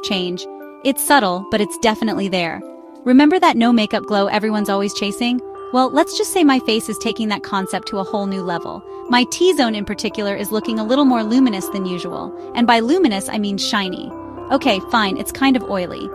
change. It's subtle, but it's definitely there. Remember that no makeup glow everyone's always chasing? Well, let's just say my face is taking that concept to a whole new level. My T-zone in particular is looking a little more luminous than usual, and by luminous I mean shiny. Okay, fine, it's kind of oily.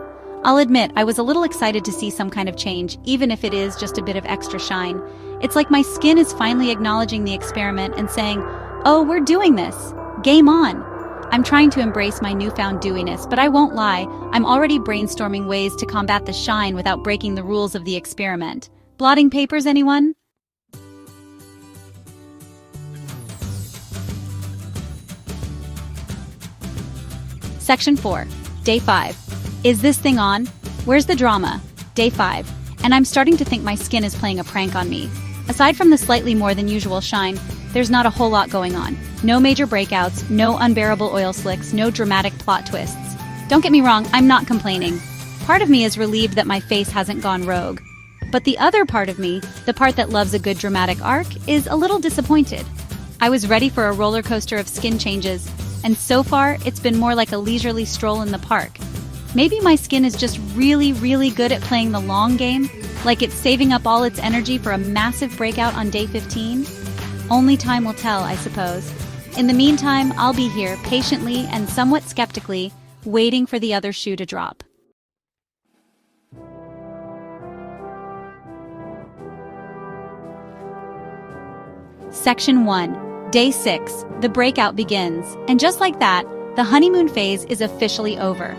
I'll admit, I was a little excited to see some kind of change, even if it is just a bit of extra shine. It's like my skin is finally acknowledging the experiment and saying, "Oh, we're doing this. Game on." I'm trying to embrace my newfound dewiness, but I won't lie, I'm already brainstorming ways to combat the shine without breaking the rules of the experiment. Blotting papers, anyone? Section 4. Day 5. Is this thing on? Where's the drama? Day 5. And I'm starting to think my skin is playing a prank on me. Aside from the slightly more than usual shine, there's not a whole lot going on. No major breakouts, no unbearable oil slicks, no dramatic plot twists. Don't get me wrong, I'm not complaining. Part of me is relieved that my face hasn't gone rogue. But the other part of me, the part that loves a good dramatic arc, is a little disappointed. I was ready for a roller coaster of skin changes, and so far, it's been more like a leisurely stroll in the park. Maybe my skin is just really, really good at playing the long game, like it's saving up all its energy for a massive breakout on day 15? Only time will tell, I suppose. In the meantime, I'll be here, patiently and somewhat skeptically, waiting for the other shoe to drop. Section 1. Day 6. The breakout begins. And just like that, the honeymoon phase is officially over.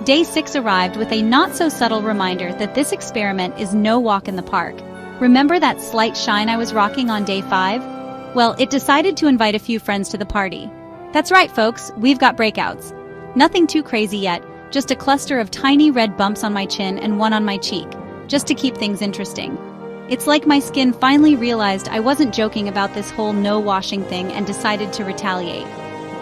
Day 6 arrived with a not-so-subtle reminder that this experiment is no walk in the park. Remember that slight shine I was rocking on day 5? Well, it decided to invite a few friends to the party. That's right, folks, we've got breakouts. Nothing too crazy yet, just a cluster of tiny red bumps on my chin and one on my cheek, just to keep things interesting. It's like my skin finally realized I wasn't joking about this whole no-washing thing and decided to retaliate.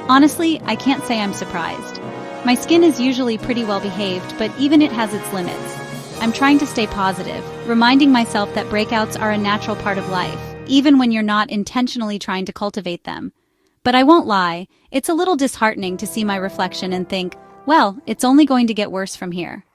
Honestly, I can't say I'm surprised. My skin is usually pretty well behaved, but even it has its limits. I'm trying to stay positive, reminding myself that breakouts are a natural part of life, even when you're not intentionally trying to cultivate them. But I won't lie, it's a little disheartening to see my reflection and think, well, it's only going to get worse from here.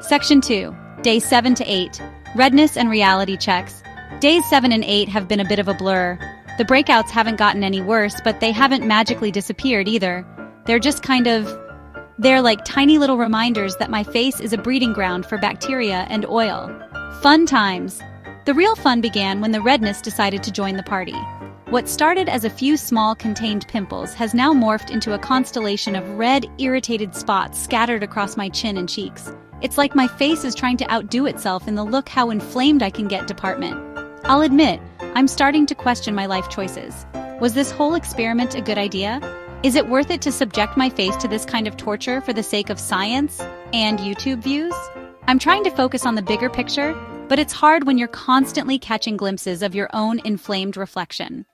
Section 2. Day 7 to 8. Redness and reality checks. Days 7 and 8 have been a bit of a blur. The breakouts haven't gotten any worse, but they haven't magically disappeared either. They're like tiny little reminders that my face is a breeding ground for bacteria and oil. Fun times. The real fun began when the redness decided to join the party. What started as a few small contained pimples has now morphed into a constellation of red, irritated spots scattered across my chin and cheeks. It's like my face is trying to outdo itself in the look how inflamed I can get department. I'll admit, I'm starting to question my life choices. Was this whole experiment a good idea? Is it worth it to subject my face to this kind of torture for the sake of science and YouTube views? I'm trying to focus on the bigger picture, but it's hard when you're constantly catching glimpses of your own inflamed reflection.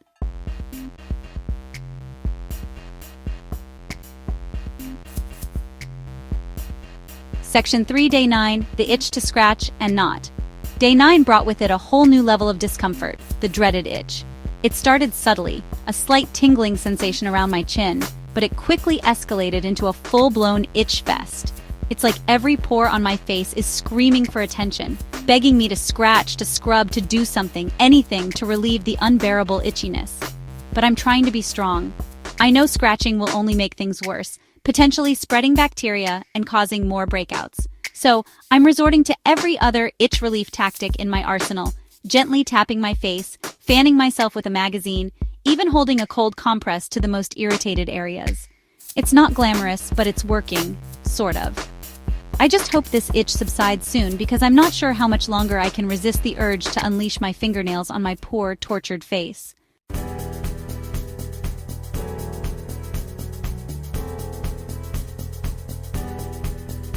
Section 3, Day 9, the itch to scratch and not. Day 9 brought with it a whole new level of discomfort, the dreaded itch. It started subtly, a slight tingling sensation around my chin, but it quickly escalated into a full-blown itch fest. It's like every pore on my face is screaming for attention, begging me to scratch, to scrub, to do something, anything to relieve the unbearable itchiness. But I'm trying to be strong. I know scratching will only make things worse, potentially spreading bacteria and causing more breakouts. So I'm resorting to every other itch relief tactic in my arsenal, gently tapping my face, fanning myself with a magazine, even holding a cold compress to the most irritated areas. It's not glamorous, but it's working, sort of. I just hope this itch subsides soon because I'm not sure how much longer I can resist the urge to unleash my fingernails on my poor, tortured face.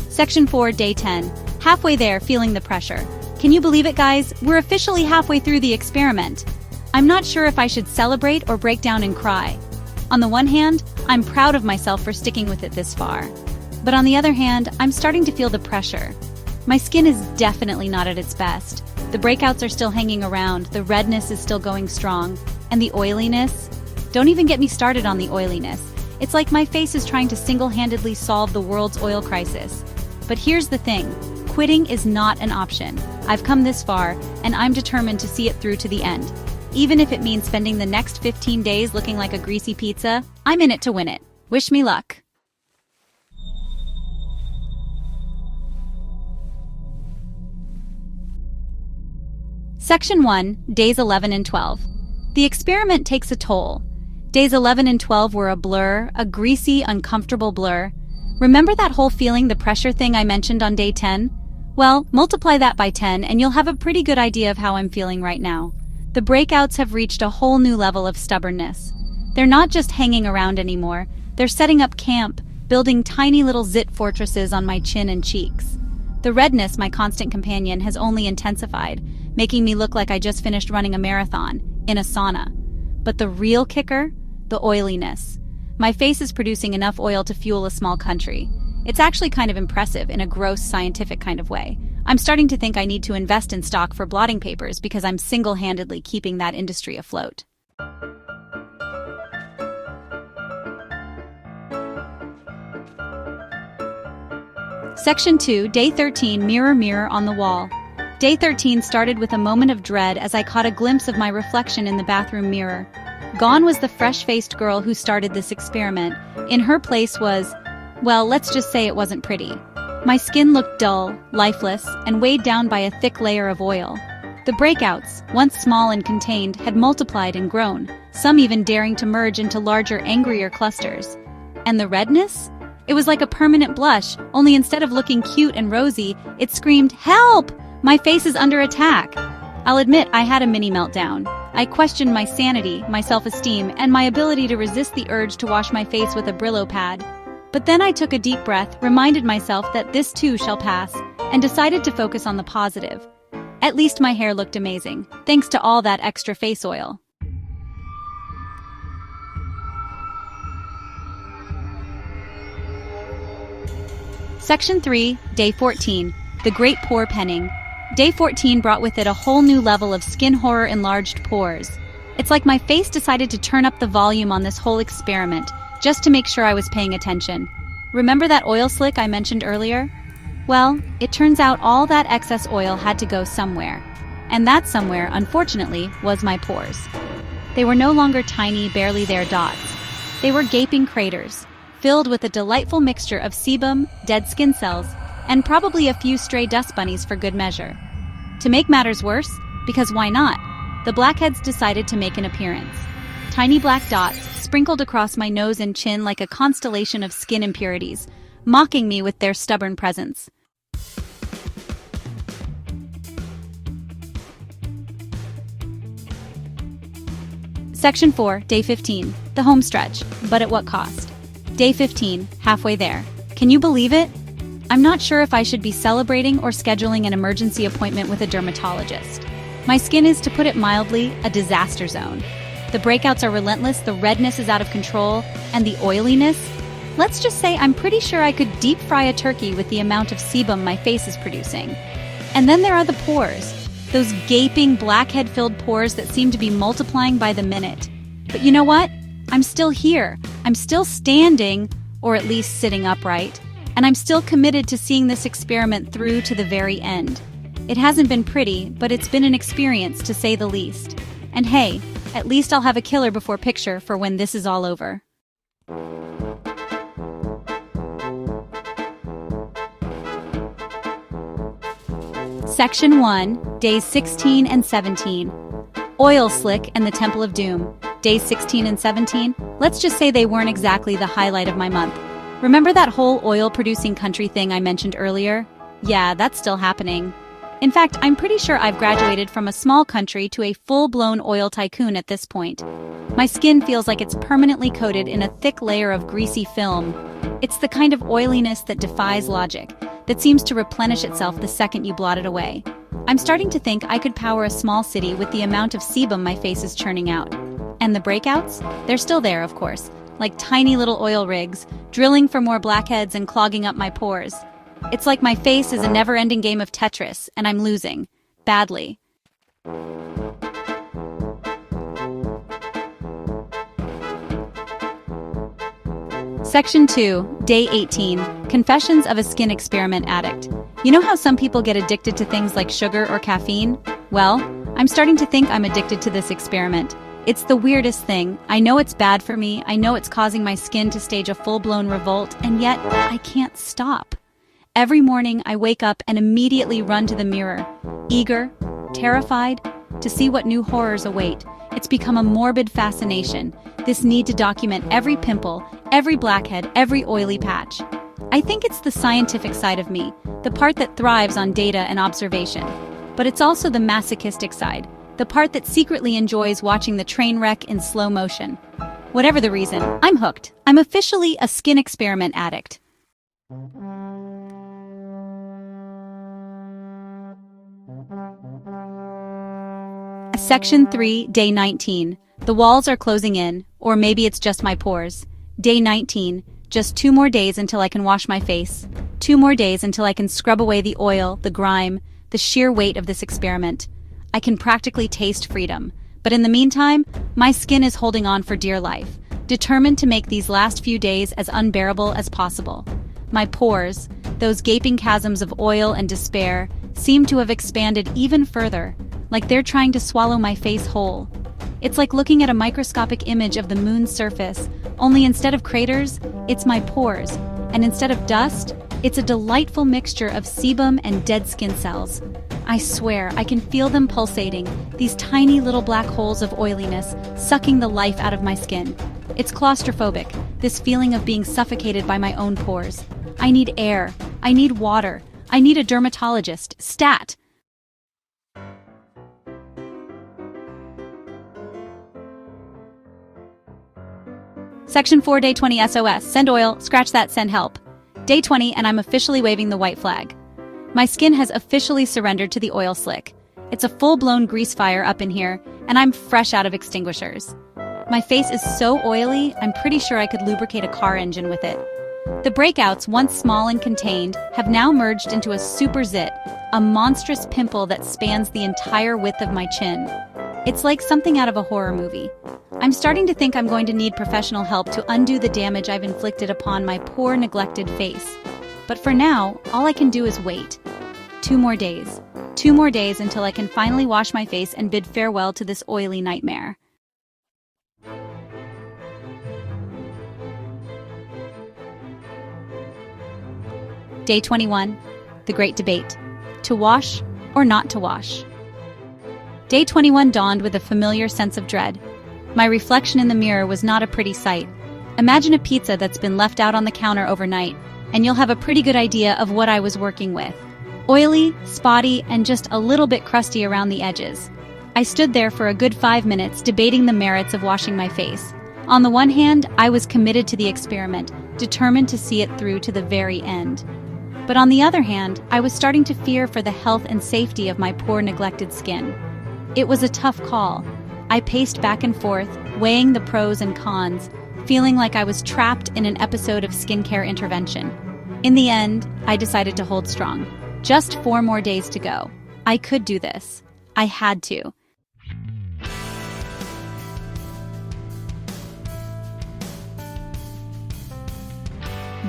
Section 4, Day 10. Halfway there, feeling the pressure. Can you believe it, guys? We're officially halfway through the experiment. I'm not sure if I should celebrate or break down and cry. On the one hand, I'm proud of myself for sticking with it this far. But on the other hand, I'm starting to feel the pressure. My skin is definitely not at its best. The breakouts are still hanging around, the redness is still going strong. And the oiliness? Don't even get me started on the oiliness. It's like my face is trying to single-handedly solve the world's oil crisis. But here's the thing, quitting is not an option. I've come this far, and I'm determined to see it through to the end. Even if it means spending the next 15 days looking like a greasy pizza, I'm in it to win it. Wish me luck. Section 1, Days 11 and 12. The experiment takes a toll. Days 11 and 12 were a blur, a greasy, uncomfortable blur. Remember that whole feeling the pressure thing I mentioned on day 10? Well, multiply that by 10 and you'll have a pretty good idea of how I'm feeling right now. The breakouts have reached a whole new level of stubbornness. They're not just hanging around anymore, they're setting up camp, building tiny little zit fortresses on my chin and cheeks. The redness, my constant companion, has only intensified, making me look like I just finished running a marathon, in a sauna. But the real kicker? The oiliness. My face is producing enough oil to fuel a small country. It's actually kind of impressive in a gross scientific kind of way. I'm starting to think I need to invest in stock for blotting papers because I'm single-handedly keeping that industry afloat. Section 2, Day 13, Mirror, Mirror on the Wall. Day 13 started with a moment of dread as I caught a glimpse of my reflection in the bathroom mirror. Gone was the fresh-faced girl who started this experiment. In her place was, well, let's just say it wasn't pretty. My skin looked dull, lifeless, and weighed down by a thick layer of oil. The breakouts, once small and contained, had multiplied and grown, some even daring to merge into larger, angrier clusters. And the redness? It was like a permanent blush, only instead of looking cute and rosy, it screamed, "Help! My face is under attack!" I'll admit I had a mini meltdown. I questioned my sanity, my self-esteem, and my ability to resist the urge to wash my face with a Brillo pad. But then I took a deep breath, reminded myself that this too shall pass, and decided to focus on the positive. At least my hair looked amazing, thanks to all that extra face oil. Section 3, Day 14, The Great Pore Penning. Day 14 brought with it a whole new level of skin horror enlarged pores. It's like my face decided to turn up the volume on this whole experiment, just to make sure I was paying attention. Remember that oil slick I mentioned earlier? Well, it turns out all that excess oil had to go somewhere. And that somewhere, unfortunately, was my pores. They were no longer tiny, barely there dots. They were gaping craters, filled with a delightful mixture of sebum, dead skin cells, and probably a few stray dust bunnies for good measure. To make matters worse, because why not, the blackheads decided to make an appearance. Tiny black dots sprinkled across my nose and chin like a constellation of skin impurities, mocking me with their stubborn presence. Section 4, Day 15, The Home Stretch, but at what cost? Day 15, halfway there. Can you believe it? I'm not sure if I should be celebrating or scheduling an emergency appointment with a dermatologist. My skin is, to put it mildly, a disaster zone. The breakouts are relentless, the redness is out of control, and the oiliness? Let's just say I'm pretty sure I could deep fry a turkey with the amount of sebum my face is producing. And then there are the pores. Those gaping, blackhead-filled pores that seem to be multiplying by the minute. But you know what? I'm still here. I'm still standing, or at least sitting upright. And I'm still committed to seeing this experiment through to the very end. It hasn't been pretty, but it's been an experience to say the least. And hey, at least I'll have a killer before picture for when this is all over. Section 1, Days 16 and 17. Oil Slick and the Temple of Doom. Days 16 and 17, let's just say they weren't exactly the highlight of my month. Remember that whole oil-producing country thing I mentioned earlier? Yeah, that's still happening. In fact, I'm pretty sure I've graduated from a small country to a full-blown oil tycoon at this point. My skin feels like it's permanently coated in a thick layer of greasy film. It's the kind of oiliness that defies logic, that seems to replenish itself the second you blot it away. I'm starting to think I could power a small city with the amount of sebum my face is churning out. And the breakouts? They're still there, of course, like tiny little oil rigs, drilling for more blackheads and clogging up my pores. It's like my face is a never-ending game of Tetris, and I'm losing. Badly. Section 2, Day 18, Confessions of a Skin Experiment Addict. You know how some people get addicted to things like sugar or caffeine? Well, I'm starting to think I'm addicted to this experiment. It's the weirdest thing. I know it's bad for me, I know it's causing my skin to stage a full-blown revolt, and yet I can't stop. Every morning I wake up and immediately run to the mirror, eager, terrified, to see what new horrors await. It's become a morbid fascination, this need to document every pimple, every blackhead, every oily patch. I think it's the scientific side of me, the part that thrives on data and observation. But it's also the masochistic side, the part that secretly enjoys watching the train wreck in slow motion. Whatever the reason, I'm hooked. I'm officially a skin experiment addict. Section 3, Day 19. The walls are closing in, or maybe it's just my pores. Day 19. Just 2 more days until I can wash my face. 2 more days until I can scrub away the oil, the grime, the sheer weight of this experiment. I can practically taste freedom. But in the meantime, my skin is holding on for dear life, determined to make these last few days as unbearable as possible. My pores, those gaping chasms of oil and despair, seem to have expanded even further, like they're trying to swallow my face whole. It's like looking at a microscopic image of the moon's surface, only instead of craters, it's my pores, and instead of dust, it's a delightful mixture of sebum and dead skin cells. I swear, I can feel them pulsating, these tiny little black holes of oiliness, sucking the life out of my skin. It's claustrophobic, this feeling of being suffocated by my own pores. I need air, I need water, I need a dermatologist, stat! Section 4, Day 20 SOS, send oil, scratch that, send help. Day 20 and I'm officially waving the white flag. My skin has officially surrendered to the oil slick. It's a full-blown grease fire up in here, and I'm fresh out of extinguishers. My face is so oily, I'm pretty sure I could lubricate a car engine with it. The breakouts, once small and contained, have now merged into a super zit, a monstrous pimple that spans the entire width of my chin. It's like something out of a horror movie. I'm starting to think I'm going to need professional help to undo the damage I've inflicted upon my poor, neglected face. But for now, all I can do is wait. 2 more days. 2 more days until I can finally wash my face and bid farewell to this oily nightmare. Day 21. The Great Debate. To wash or not to wash? Day 21 dawned with a familiar sense of dread. My reflection in the mirror was not a pretty sight. Imagine a pizza that's been left out on the counter overnight, and you'll have a pretty good idea of what I was working with. Oily, spotty, and just a little bit crusty around the edges. I stood there for a good 5 minutes debating the merits of washing my face. On the one hand, I was committed to the experiment, determined to see it through to the very end. But on the other hand, I was starting to fear for the health and safety of my poor, neglected skin. It was a tough call. I paced back and forth, weighing the pros and cons, feeling like I was trapped in an episode of skincare intervention. In the end, I decided to hold strong. Just 4 more days to go. I could do this. I had to.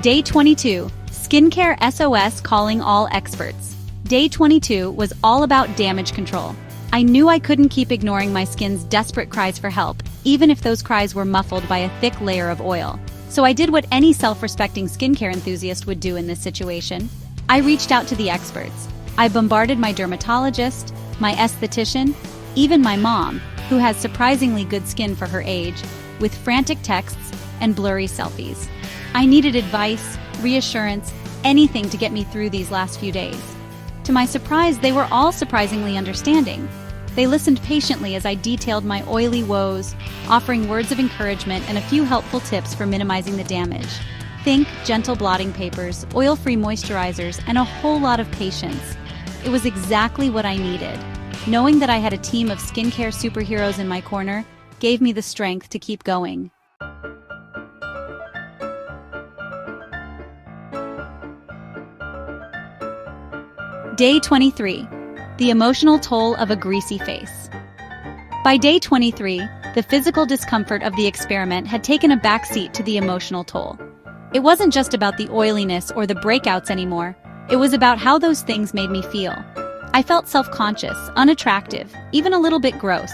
Day 22. Skincare SOS calling all experts. Day 22 was all about damage control. I knew I couldn't keep ignoring my skin's desperate cries for help, even if those cries were muffled by a thick layer of oil. So I did what any self-respecting skincare enthusiast would do in this situation. I reached out to the experts. I bombarded my dermatologist, my esthetician, even my mom, who has surprisingly good skin for her age, with frantic texts and blurry selfies. I needed advice, reassurance, anything to get me through these last few days. To my surprise, they were all surprisingly understanding. They listened patiently as I detailed my oily woes, offering words of encouragement and a few helpful tips for minimizing the damage. Think gentle blotting papers, oil-free moisturizers, and a whole lot of patience. It was exactly what I needed. Knowing that I had a team of skincare superheroes in my corner gave me the strength to keep going. Day 23. The emotional toll of a greasy face. By day 23, the physical discomfort of the experiment had taken a backseat to the emotional toll. It wasn't just about the oiliness or the breakouts anymore. It was about how those things made me feel. I felt self-conscious, unattractive, even a little bit gross.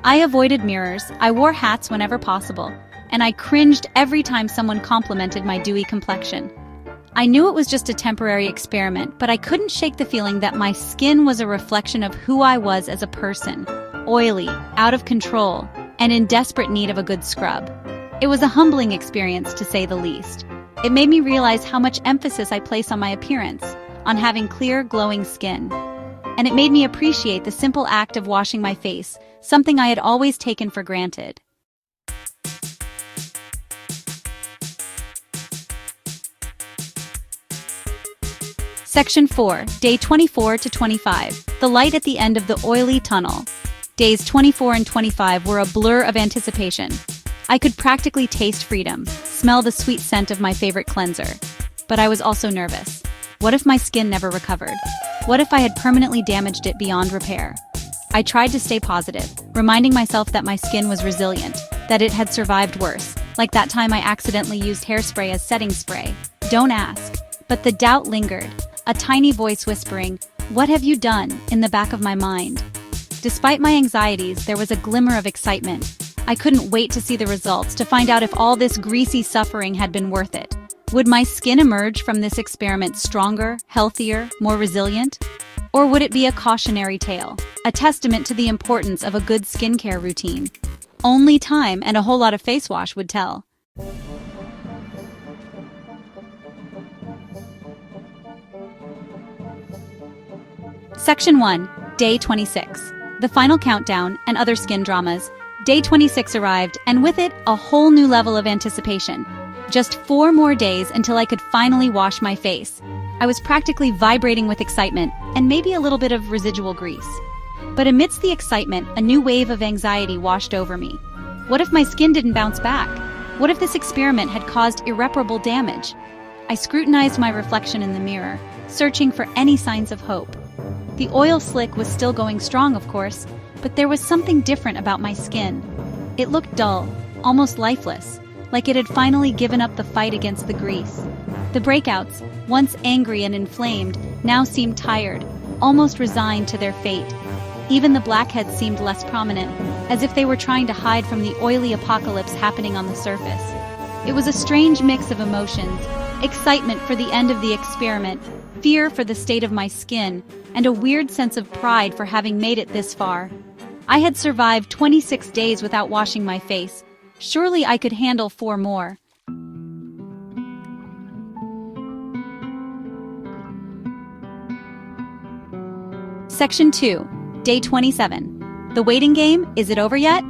I avoided mirrors, I wore hats whenever possible, and I cringed every time someone complimented my dewy complexion. I knew it was just a temporary experiment, but I couldn't shake the feeling that my skin was a reflection of who I was as a person. Oily, out of control, and in desperate need of a good scrub. It was a humbling experience, to say the least. It made me realize how much emphasis I place on my appearance, on having clear, glowing skin. And it made me appreciate the simple act of washing my face, something I had always taken for granted. Section 4, Day 24 to 25, the light at the end of the oily tunnel. Days 24 and 25 were a blur of anticipation. I could practically taste freedom, smell the sweet scent of my favorite cleanser. But I was also nervous. What if my skin never recovered? What if I had permanently damaged it beyond repair? I tried to stay positive, reminding myself that my skin was resilient, that it had survived worse, like that time I accidentally used hairspray as setting spray. Don't ask. But the doubt lingered, a tiny voice whispering, "What have you done?" in the back of my mind. Despite my anxieties, there was a glimmer of excitement. I couldn't wait to see the results, to find out if all this greasy suffering had been worth it. Would my skin emerge from this experiment stronger, healthier, more resilient? Or would it be a cautionary tale, a testament to the importance of a good skincare routine? Only time and a whole lot of face wash would tell. Section 1, Day 26. The final countdown and other skin dramas. Day 26 arrived, and with it, a whole new level of anticipation. Just 4 more days until I could finally wash my face. I was practically vibrating with excitement, and maybe a little bit of residual grease. But amidst the excitement, a new wave of anxiety washed over me. What if my skin didn't bounce back? What if this experiment had caused irreparable damage? I scrutinized my reflection in the mirror, searching for any signs of hope. The oil slick was still going strong, of course, but there was something different about my skin. It looked dull, almost lifeless, like it had finally given up the fight against the grease. The breakouts, once angry and inflamed, now seemed tired, almost resigned to their fate. Even the blackheads seemed less prominent, as if they were trying to hide from the oily apocalypse happening on the surface. It was a strange mix of emotions, excitement for the end of the experiment, fear for the state of my skin, and a weird sense of pride for having made it this far. I had survived 26 days without washing my face. Surely I could handle 4 more. Section 2, Day 27. The waiting game, is it over yet?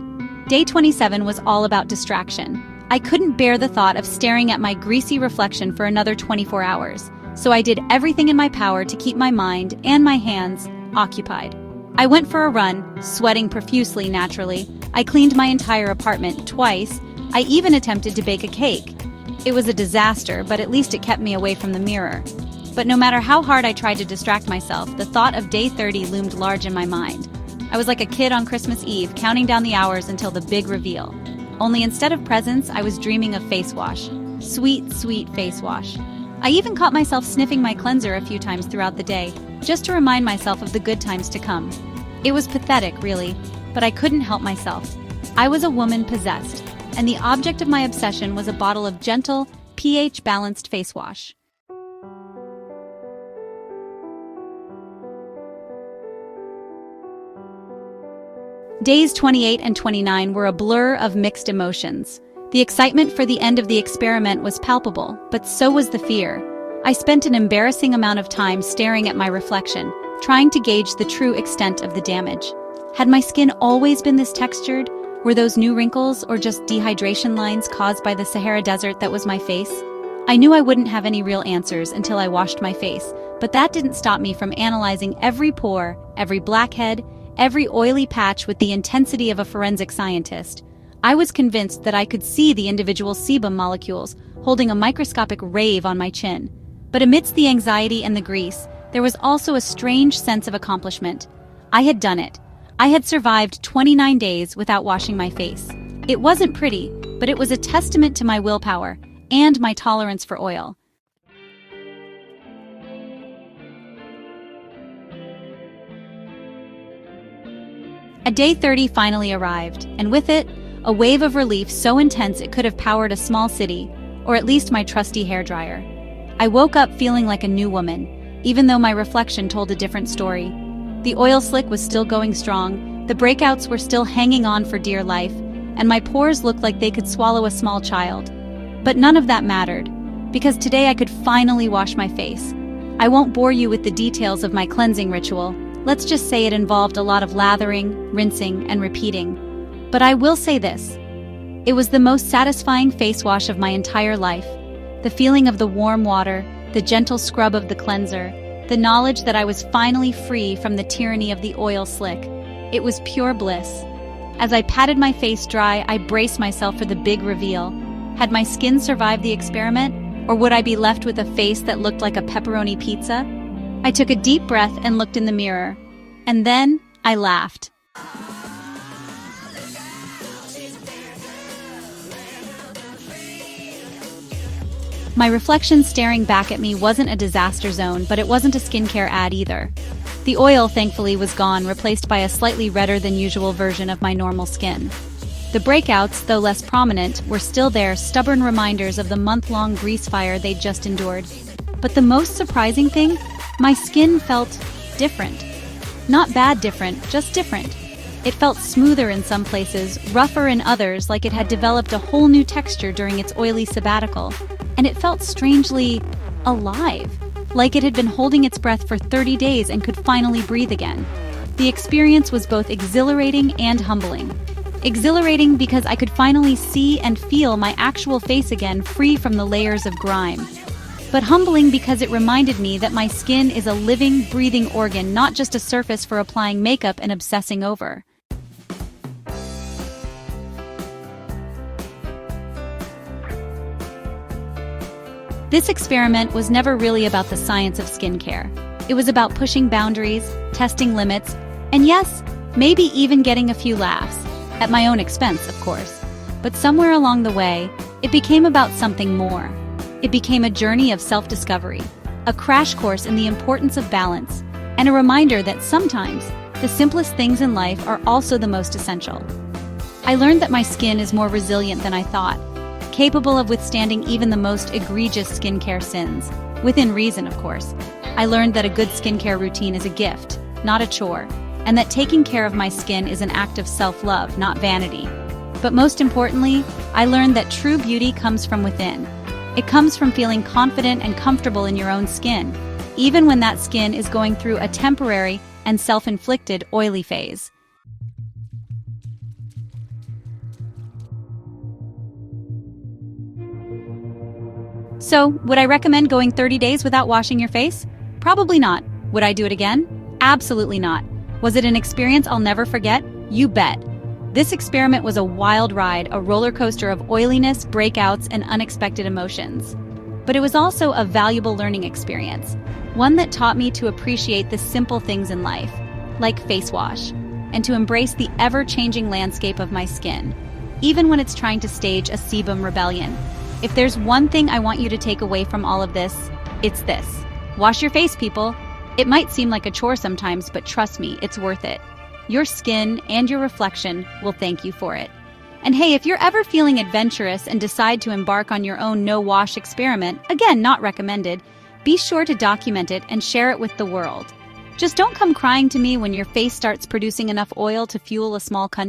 Day 27 was all about distraction. I couldn't bear the thought of staring at my greasy reflection for another 24 hours. So I did everything in my power to keep my mind and my hands occupied. I went for a run, sweating profusely naturally. I cleaned my entire apartment twice. I even attempted to bake a cake. It was a disaster, but at least it kept me away from the mirror. But no matter how hard I tried to distract myself, the thought of day 30 loomed large in my mind. I was like a kid on Christmas Eve, counting down the hours until the big reveal. Only instead of presents, I was dreaming of face wash. Sweet, sweet face wash. I even caught myself sniffing my cleanser a few times throughout the day, just to remind myself of the good times to come. It was pathetic, really, but I couldn't help myself. I was a woman possessed, and the object of my obsession was a bottle of gentle, pH-balanced face wash. Days 28 and 29 were a blur of mixed emotions. The excitement for the end of the experiment was palpable, but so was the fear. I spent an embarrassing amount of time staring at my reflection, trying to gauge the true extent of the damage. Had my skin always been this textured? Were those new wrinkles or just dehydration lines caused by the Sahara Desert that was my face? I knew I wouldn't have any real answers until I washed my face, but that didn't stop me from analyzing every pore, every blackhead, every oily patch with the intensity of a forensic scientist. I was convinced that I could see the individual sebum molecules holding a microscopic rave on my chin. But amidst the anxiety and the grease, there was also a strange sense of accomplishment. I had done it. I had survived 29 days without washing my face. It wasn't pretty, but it was a testament to my willpower and my tolerance for oil. Day 30 finally arrived, and with it, a wave of relief so intense it could have powered a small city, or at least my trusty hairdryer. I woke up feeling like a new woman, even though my reflection told a different story. The oil slick was still going strong, the breakouts were still hanging on for dear life, and my pores looked like they could swallow a small child. But none of that mattered, because today I could finally wash my face. I won't bore you with the details of my cleansing ritual. Let's just say it involved a lot of lathering, rinsing, and repeating. But I will say this. It was the most satisfying face wash of my entire life. The feeling of the warm water, the gentle scrub of the cleanser, the knowledge that I was finally free from the tyranny of the oil slick. It was pure bliss. As I patted my face dry, I braced myself for the big reveal. Had my skin survived the experiment, or would I be left with a face that looked like a pepperoni pizza? I took a deep breath and looked in the mirror. And then, I laughed. My reflection staring back at me wasn't a disaster zone, but it wasn't a skincare ad either. The oil, thankfully, was gone, replaced by a slightly redder than usual version of my normal skin. The breakouts, though less prominent, were still there, stubborn reminders of the month-long grease fire they'd just endured. But the most surprising thing? My skin felt different. Not bad different, just different. It felt smoother in some places, rougher in others, like it had developed a whole new texture during its oily sabbatical. And it felt strangely alive, like it had been holding its breath for 30 days and could finally breathe again. The experience was both exhilarating and humbling. Exhilarating because I could finally see and feel my actual face again, free from the layers of grime. But humbling because it reminded me that my skin is a living, breathing organ, not just a surface for applying makeup and obsessing over. This experiment was never really about the science of skincare. It was about pushing boundaries, testing limits, and yes, maybe even getting a few laughs. At my own expense, of course. But somewhere along the way, it became about something more. It became a journey of self-discovery, a crash course in the importance of balance, and a reminder that sometimes the simplest things in life are also the most essential. I learned that my skin is more resilient than I thought, capable of withstanding even the most egregious skincare sins, within reason, of course. I learned that a good skincare routine is a gift, not a chore, and that taking care of my skin is an act of self-love, not vanity. But most importantly, I learned that true beauty comes from within. It comes from feeling confident and comfortable in your own skin, even when that skin is going through a temporary and self-inflicted oily phase. So, would I recommend going 30 days without washing your face? Probably not. Would I do it again? Absolutely not. Was it an experience I'll never forget? You bet. This experiment was a wild ride, a roller coaster of oiliness, breakouts, and unexpected emotions. But it was also a valuable learning experience, one that taught me to appreciate the simple things in life, like face wash, and to embrace the ever-changing landscape of my skin, even when it's trying to stage a sebum rebellion. If there's one thing I want you to take away from all of this, it's this. Wash your face, people. It might seem like a chore sometimes, but trust me, it's worth it. Your skin and your reflection will thank you for it. And hey, if you're ever feeling adventurous and decide to embark on your own no-wash experiment, again, not recommended, be sure to document it and share it with the world. Just don't come crying to me when your face starts producing enough oil to fuel a small country.